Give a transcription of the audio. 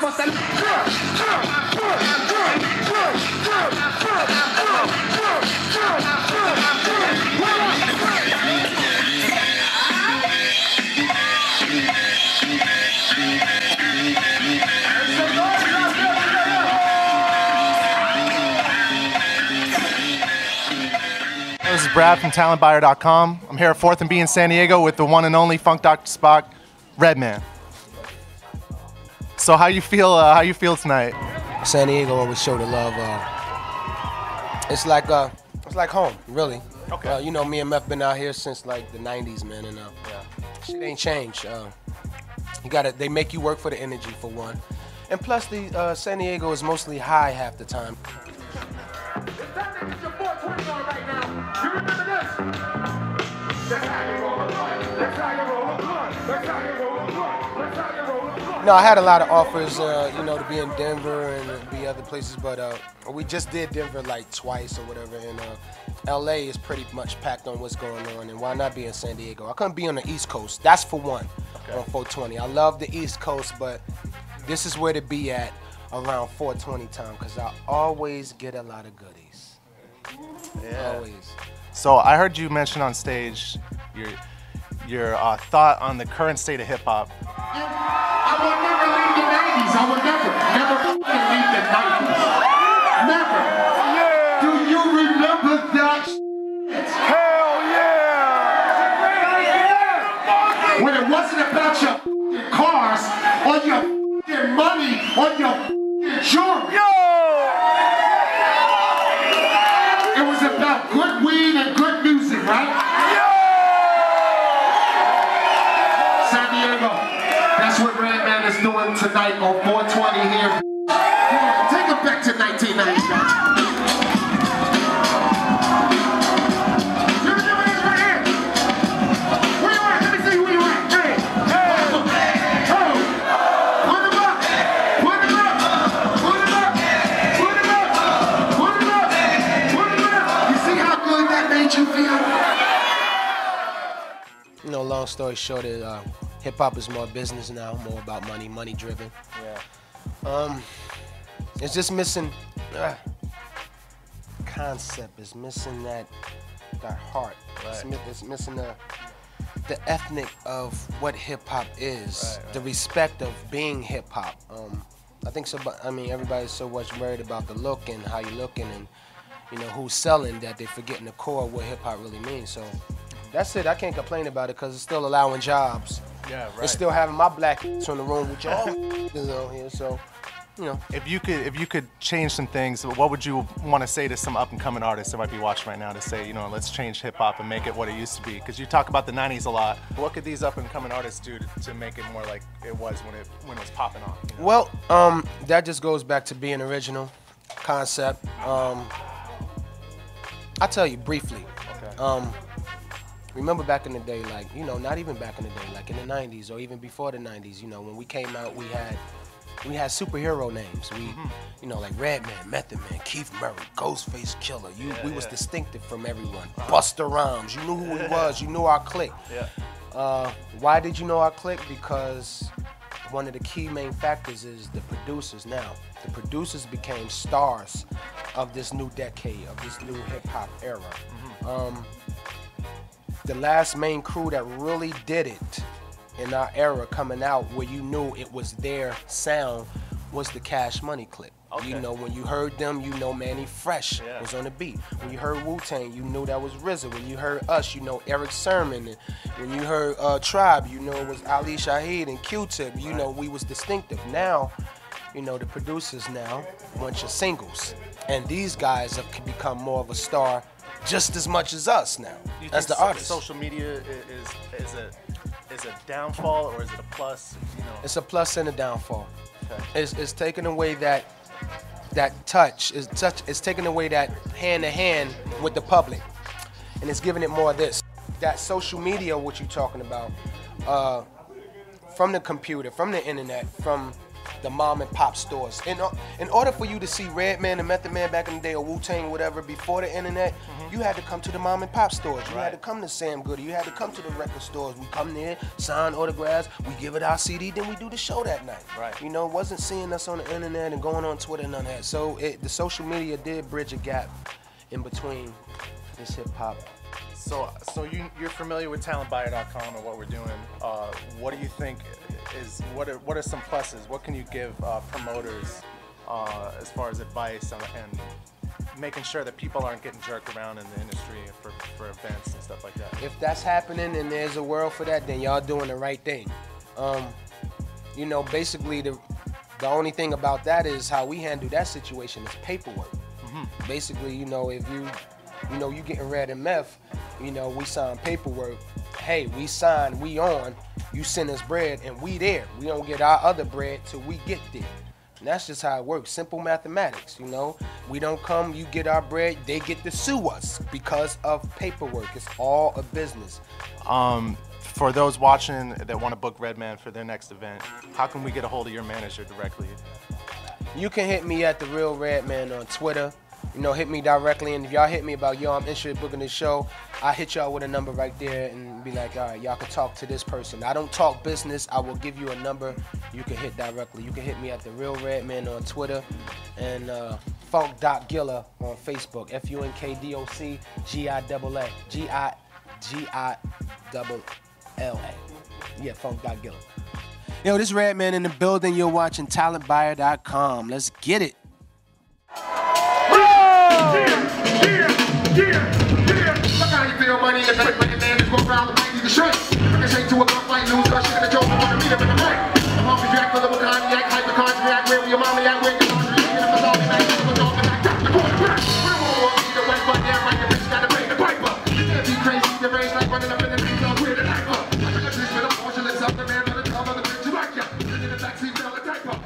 This is Brad from TalentBuyer.com. I'm here at 4th and B in San Diego with the one and only Funk Dr. Spock, Redman. So how you feel? How you feel tonight? San Diego always show the love. It's like home, really. Okay. You know, me and Meth been out here since like the '90s, man, and shit ain't changed. They make you work for the energy for one, and plus the San Diego is mostly high half the time. No, I had a lot of offers, you know, to be in Denver and be other places, but we just did Denver like twice or whatever, and LA is pretty much packed on what's going on, and why not be in San Diego? I couldn't be on the East Coast, that's for one, on 420. I love the East Coast, but this is where to be at around 420 time, because I always get a lot of goodies. Yeah. Always. So I heard you mention on stage your thought on the current state of hip hop. I will never leave the 90s. I will never leave the 90s. Never. Yeah. Do you remember that? Hell yeah. When it wasn't about your cars or your money or your jewelry. Yo. It was about good weed and good music, right? That's what Redman is doing tonight on 420 here. Take it back to 1990. Where you at? Let me see where you at. Hey, put him up. Put him up. Put him up. Put him up. Put him up. Put him up. You see how good that made you feel? You know, long story short, hip hop is more business now, more about money driven. Yeah. It's just missing concept. It's missing that heart. Right. It's missing the ethnic of what hip hop is. Right. The respect of being hip hop. I think so. I mean, everybody's so much worried about the look and how you're looking and you know who's selling that they're forgetting the core of what hip hop really means. So that's it. I can't complain about it because it's still allowing jobs. Yeah, right. And still having my black in the room with y'all on here, so you know. If you could change some things, what would you want to say to some up and coming artists that might be watching right now to say, you know, let's change hip hop and make it what it used to be? Because you talk about the '90s a lot. What could these up and coming artists do to make it more like it was when it was popping off? You know? Well, that just goes back to being original, concept. I'll tell you briefly. Okay. Remember back in the day, like, you know, not even back in the day, like in the 90s or even before the 90s, you know, when we came out, we had superhero names. You know, like Redman, Method Man, Keith Murray, Ghostface Killer. We was distinctive from everyone. Busta Rhymes, you knew who he was, you knew our clique. Yeah. Why did you know our clique? Because one of the key main factors is the producers now. The producers became stars of this new decade, of this new hip hop era. The last main crew that really did it in our era coming out where you knew it was their sound was the Cash Money clique. Okay. You know, when you heard them, you know Manny Fresh was on the beat. When you heard Wu-Tang, you knew that was RZA. When you heard us, you know Eric Sermon. And when you heard Tribe, you know it was Ali Shaheed and Q-Tip. You know, we was distinctive. Now, you know, the producers now want your singles. And these guys have become more of a star just as much as us now, as the artists. Social media is a downfall or is it a plus? You know? It's a plus and a downfall. Okay. It's taking away that touch. It's taking away that hand to hand with the public, and it's giving it more of this. That social media, what you're talking about, from the computer, from the internet, from the mom and pop stores. In order for you to see Redman and Method Man back in the day, or Wu-Tang, whatever, before the internet, you had to come to the mom and pop stores. You had to come to Sam Goody. You had to come to the record stores. We come there, sign autographs, we give it our CD, then we do the show that night. Right. You know, wasn't seeing us on the internet and going on Twitter and none of that. So the social media did bridge a gap in between this hip hop. So you're familiar with talentbuyer.com and what we're doing. What do you think what are some pluses? What can you give promoters as far as advice and making sure that people aren't getting jerked around in the industry for events and stuff like that? If that's happening and there's a world for that, then y'all doing the right thing. You know, basically the only thing about that is how we handle that situation is paperwork. Basically, you know, if you getting Red and Meth, you know, we sign paperwork. Hey, we signed, we on. You send us bread, and we there. We don't get our other bread till we get there. And that's just how it works. Simple mathematics, you know. We don't come, you get our bread, they get to sue us because of paperwork. It's all a business. For those watching that want to book Redman for their next event, how can we get a hold of your manager directly? You can hit me at The Real Redman on Twitter. You know, hit me directly, and if y'all hit me about, yo, I'm interested in booking this show, I hit y'all with a number right there and be like, all right, y'all can talk to this person. I don't talk business. I will give you a number you can hit directly. You can hit me at The Real Redman on Twitter and Funk.Gilla on Facebook. FUNKDOCGILLA. GILLA. Yeah, Funk.Gilla. Yo, this Redman in the building. You're watching TalentBuyer.com. Let's get it. Look how you feel, money in the bank, making man just go around the bank, you can shrink. Bring a shake to a gunfight, lose, cause shit in the joke, I wanna meet him in the bank. I'm hungry, Jack, full of a cognac, hypochondriac, where your mommy at, where your laundry, get up the zombie, man, get up the dog, and I got the quarterback. We're all either way, but damn right, the bitch gotta pay the piper. You can't be crazy, the range like running up in the things up with a knife up. I took a piece with a portion, it's up, the man on the top of the bitch, you like ya. In the backseat, fell the diaper.